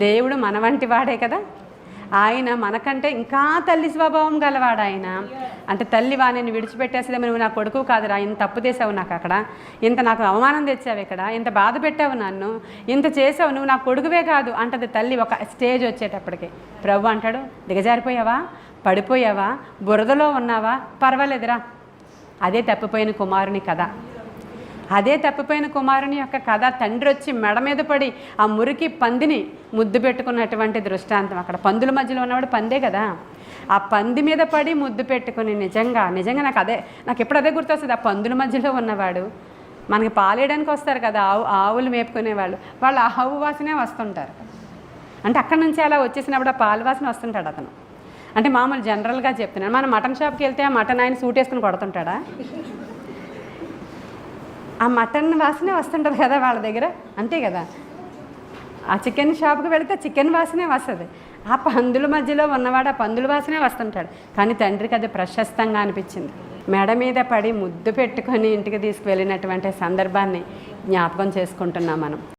దేవుడు మన వంటి వాడే కదా. ఆయన మనకంటే ఇంకా తల్లి స్వభావం గలవాడు ఆయన. అంటే తల్లి నేను విడిచిపెట్టేస్తే నువ్వు నా కొడుకు కాదురా, ఇంత తప్పు చేసావు నాకు, అక్కడ ఇంత నాకు అవమానం తెచ్చావు, ఇక్కడ ఇంత బాధ పెట్టావు, నన్ను ఇంత చేసావు, నువ్వు నా కొడుకువే కాదు అంటది తల్లి. ఒక స్టేజ్ వచ్చేటప్పటికి ప్రభు అంటాడు, దిగజారిపోయావా, పడిపోయావా, బురదలో ఉన్నావా, పర్వాలేదురా. అదే తప్పిపోయిన కుమారుని కథ. అదే తప్పిపోయిన కుమారుని యొక్క కథ. తండ్రి వచ్చి మెడ మీద పడి ఆ మురికి పందిని ముద్దు పెట్టుకున్నటువంటి దృష్టాంతం. అక్కడ పందుల మధ్యలో ఉన్నవాడు పందే కదా, ఆ పంది మీద పడి ముద్దు పెట్టుకుని నిజంగా నాకు ఎప్పుడు అదే గుర్తొస్తుంది. ఆ పందుల మధ్యలో ఉన్నవాడు మనకి పాలేయడానికి వస్తారు కదా, ఆవులు మేపుకునేవాళ్ళు, వాళ్ళు ఆవు వాసనే వస్తుంటారు. అంటే అక్కడి నుంచి అలా వచ్చేసినప్పుడు ఆ పాలు వాసన వస్తుంటాడు అతను. అంటే మామూలు జనరల్గా చెప్తున్నాను. మనం మటన్ షాప్కి వెళ్తే ఆ మటన్ ఆయన సూట్ వేసుకుని కొడుతుంటాడా? ఆ మటన్ వాసనే వస్తుంటుంది కదా వాళ్ళ దగ్గర, అంతే కదా. ఆ చికెన్ షాప్కి వెళితే చికెన్ వాసనే వస్తుంది. ఆ పందుల మధ్యలో ఉన్నవాడు ఆ పందుల వాసనే వస్తుంటాడు. కానీ తండ్రికి అది ప్రశస్తంగా అనిపించింది. మెడ మీద పడి ముద్దు పెట్టుకొని ఇంటికి తీసుకువెళ్ళినటువంటి సందర్భాన్ని జ్ఞాపకం చేసుకుంటున్నాం మనం.